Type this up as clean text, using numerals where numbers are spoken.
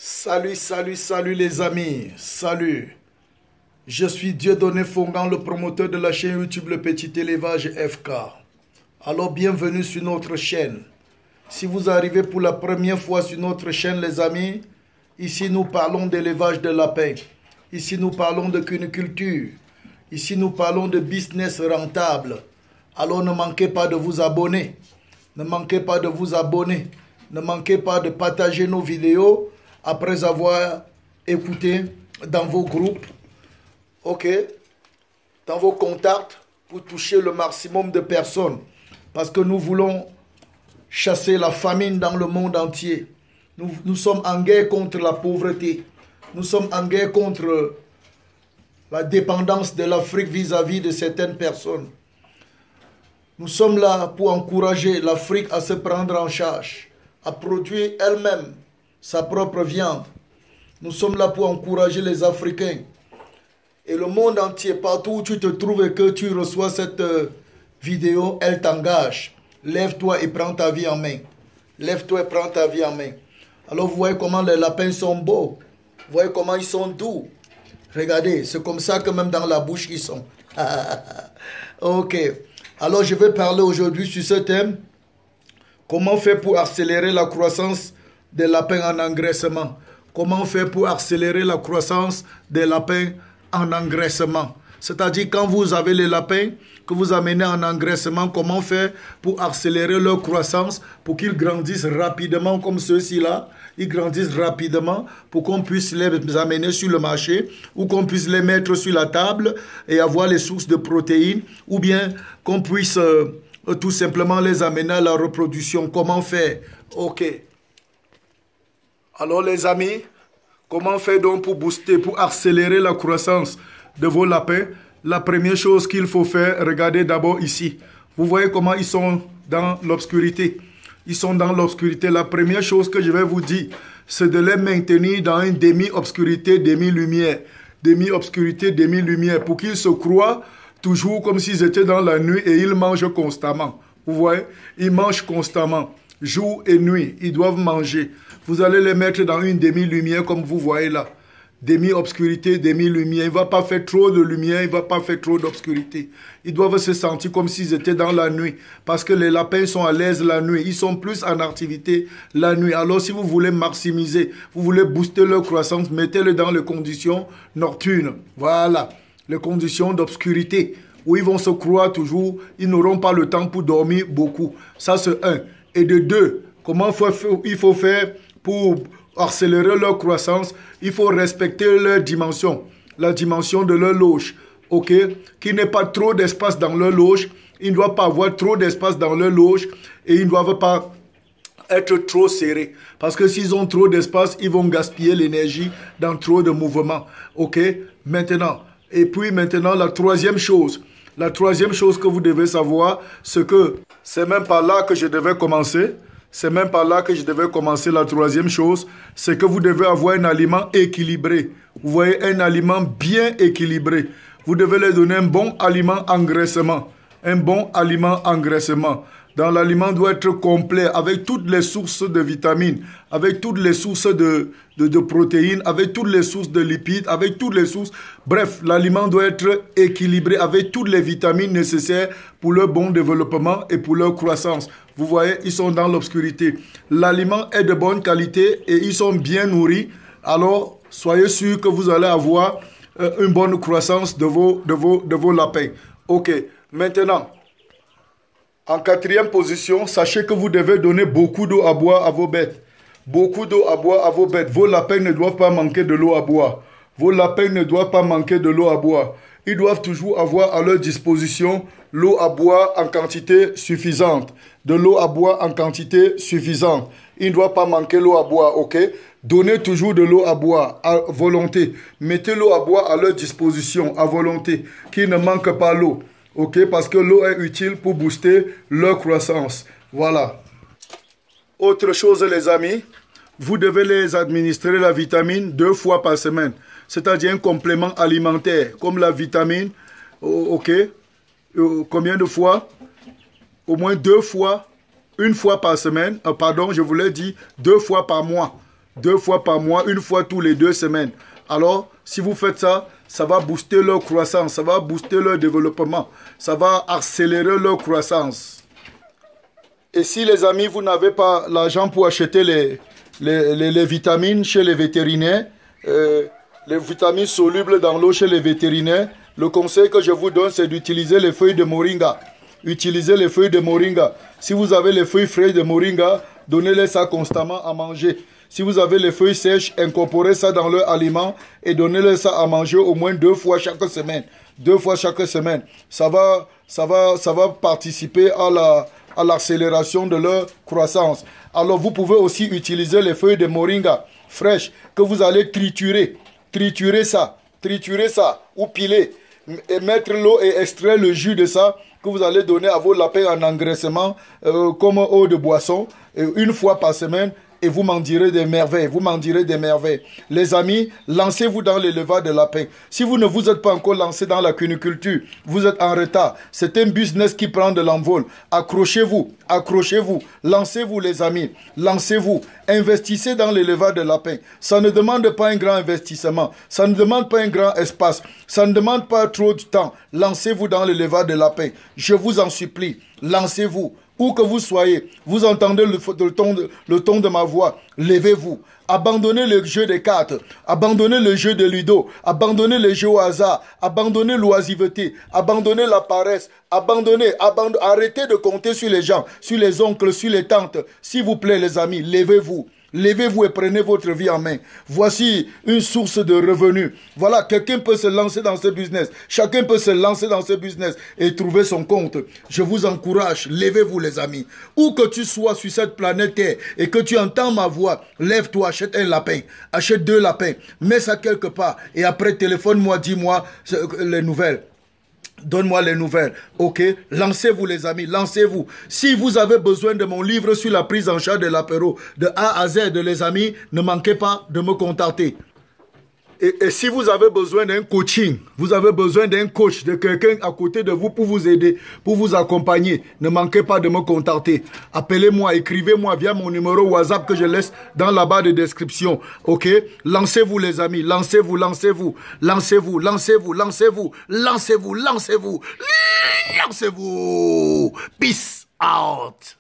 Salut, salut, salut les amis, salut. Je suis Dieudonné Fongan, le promoteur de la chaîne YouTube Le Petit Élevage FK. Alors bienvenue sur notre chaîne. Si vous arrivez pour la première fois sur notre chaîne les amis, ici nous parlons d'élevage de lapins. Ici nous parlons de cuniculture. Ici nous parlons de business rentable. Alors ne manquez pas de vous abonner. Ne manquez pas de vous abonner. Ne manquez pas de partager nos vidéos après avoir écouté dans vos groupes, ok, dans vos contacts pour toucher le maximum de personnes. Parce que nous voulons chasser la famine dans le monde entier. Nous sommes en guerre contre la pauvreté. Nous sommes en guerre contre la dépendance de l'Afrique vis-à-vis de certaines personnes. Nous sommes là pour encourager l'Afrique à se prendre en charge, à produire elle-même sa propre viande. Nous sommes là pour encourager les Africains. Et le monde entier, partout où tu te trouves et que tu reçois cette vidéo, elle t'engage. Lève-toi et prends ta vie en main. Lève-toi et prends ta vie en main. Alors vous voyez comment les lapins sont beaux. Vous voyez comment ils sont doux. Regardez, c'est comme ça que même dans la bouche ils sont. Ok. Alors je vais parler aujourd'hui sur ce thème. Comment faire pour accélérer la croissance des lapins en engraissement? Comment faire pour accélérer la croissance des lapins en engraissement? C'est-à-dire quand vous avez les lapins que vous amenez en engraissement, comment faire pour accélérer leur croissance, pour qu'ils grandissent rapidement comme ceux-ci là? Ils grandissent rapidement pour qu'on puisse les amener sur le marché ou qu'on puisse les mettre sur la table et avoir les sources de protéines, ou bien qu'on puisse tout simplement les amener à la reproduction. Comment faire? Ok. Alors les amis, comment faire donc pour booster, pour accélérer la croissance de vos lapins? La première chose qu'il faut faire, regardez d'abord ici. Vous voyez comment ils sont dans l'obscurité. Ils sont dans l'obscurité. La première chose que je vais vous dire, c'est de les maintenir dans une demi-obscurité, demi-lumière. Demi-obscurité, demi-lumière, pour qu'ils se croient toujours comme s'ils étaient dans la nuit et ils mangent constamment. Vous voyez? Ils mangent constamment. Jour et nuit, ils doivent manger. Vous allez les mettre dans une demi-lumière comme vous voyez là. Demi-obscurité, demi-lumière. Il ne va pas faire trop de lumière, il ne va pas faire trop d'obscurité. Ils doivent se sentir comme s'ils étaient dans la nuit. Parce que les lapins sont à l'aise la nuit. Ils sont plus en activité la nuit. Alors si vous voulez maximiser, vous voulez booster leur croissance, mettez-les dans les conditions nocturnes. Voilà, les conditions d'obscurité. Où ils vont se croire toujours, ils n'auront pas le temps pour dormir beaucoup. Ça c'est un. Et de deux, comment il faut faire pour accélérer leur croissance? Il faut respecter leur dimension, la dimension de leur loge, ok? Qu'il n'y ait pas trop d'espace dans leur loge, ils ne doivent pas avoir trop d'espace dans leur loge et ils ne doivent pas être trop serrés. Parce que s'ils ont trop d'espace, ils vont gaspiller l'énergie dans trop de mouvements, ok? Maintenant, et puis maintenant la troisième chose. La troisième chose que vous devez savoir, c'est que c'est même par là que je devais commencer. C'est même par là que je devais commencer. La troisième chose, c'est que vous devez avoir un aliment équilibré. Vous voyez, un aliment bien équilibré. Vous devez leur donner un bon aliment engraissement. Un bon aliment engraissement. Dans l'aliment doit être complet avec toutes les sources de vitamines, avec toutes les sources de protéines, avec toutes les sources de lipides, avec toutes les sources. Bref, l'aliment doit être équilibré avec toutes les vitamines nécessaires pour leur bon développement et pour leur croissance. Vous voyez, ils sont dans l'obscurité. L'aliment est de bonne qualité et ils sont bien nourris. Alors, soyez sûr que vous allez avoir une bonne croissance de vos lapins. Ok, maintenant, en quatrième position, sachez que vous devez donner beaucoup d'eau à boire à vos bêtes. Beaucoup d'eau à boire à vos bêtes. Vos lapins ne doivent pas manquer de l'eau à boire. Vos lapins ne doivent pas manquer de l'eau à boire. Ils doivent toujours avoir à leur disposition l'eau à boire en quantité suffisante. De l'eau à boire en quantité suffisante. Ils ne doivent pas manquer l'eau à boire, ok? Donnez toujours de l'eau à boire à volonté. Mettez l'eau à boire à leur disposition à volonté. Qu'ils ne manquent pas l'eau. Ok, parce que l'eau est utile pour booster leur croissance. Voilà. Autre chose, les amis, vous devez les administrer la vitamine 2 fois par semaine. C'est-à-dire un complément alimentaire, comme la vitamine, ok, combien de fois? Au moins 2 fois, une fois par semaine, pardon, je vous l'ai dit, 2 fois par mois. 2 fois par mois, 1 fois tous les 2 semaines. Alors, si vous faites ça, ça va booster leur croissance, ça va booster leur développement, ça va accélérer leur croissance. Et si les amis, vous n'avez pas l'argent pour acheter les vitamines chez les vétérinaires, les vitamines solubles dans l'eau chez les vétérinaires, le conseil que je vous donne, c'est d'utiliser les feuilles de moringa. Utilisez les feuilles de moringa. Si vous avez les feuilles fraîches de moringa, donnez-les ça constamment à manger. Si vous avez les feuilles sèches, incorporez ça dans leur aliment et donnez-leur ça à manger au moins 2 fois chaque semaine. 2 fois chaque semaine. Ça va participer à l'accélération de leur croissance. Alors vous pouvez aussi utiliser les feuilles de moringa fraîches que vous allez triturer. Triturer ça ou piler. Et mettre l'eau et extraire le jus de ça que vous allez donner à vos lapins en engraissement comme eau de boisson 1 fois par semaine. Et vous m'en direz des merveilles, vous m'en direz des merveilles. Les amis, lancez-vous dans l'élevage de lapins. Si vous ne vous êtes pas encore lancé dans la cuniculture, vous êtes en retard. C'est un business qui prend de l'envol. Accrochez-vous, accrochez-vous. Lancez-vous les amis, lancez-vous. Investissez dans l'élevage de lapins. Ça ne demande pas un grand investissement. Ça ne demande pas un grand espace. Ça ne demande pas trop de temps. Lancez-vous dans l'élevage de lapins. Je vous en supplie, lancez-vous. Où que vous soyez, vous entendez le ton de ma voix, levez-vous. Abandonnez le jeu des cartes, abandonnez le jeu de ludo, abandonnez les jeux au hasard, abandonnez l'oisiveté, abandonnez la paresse, arrêtez de compter sur les gens, sur les oncles, sur les tantes. S'il vous plaît les amis, levez-vous. Levez-vous et prenez votre vie en main. Voici une source de revenus. Voilà, quelqu'un peut se lancer dans ce business. Chacun peut se lancer dans ce business et trouver son compte. Je vous encourage, levez-vous les amis. Où que tu sois sur cette planète Terre et que tu entends ma voix, lève-toi, achète un lapin, achète 2 lapins, mets ça quelque part et après téléphone-moi, dis-moi les nouvelles. Donne-moi les nouvelles, ok? Lancez-vous les amis, lancez-vous. Si vous avez besoin de mon livre sur la prise en charge de l'apéro, de A à Z, les amis, ne manquez pas de me contacter. Et si vous avez besoin d'un coaching, vous avez besoin d'un coach, de quelqu'un à côté de vous pour vous aider, pour vous accompagner, ne manquez pas de me contacter. Appelez-moi, écrivez-moi via mon numéro WhatsApp que je laisse dans la barre de description. Ok? Lancez-vous les amis, lancez-vous, lancez-vous, lancez-vous, lancez-vous, lancez-vous, lancez-vous, lancez-vous, lancez-vous. Peace out.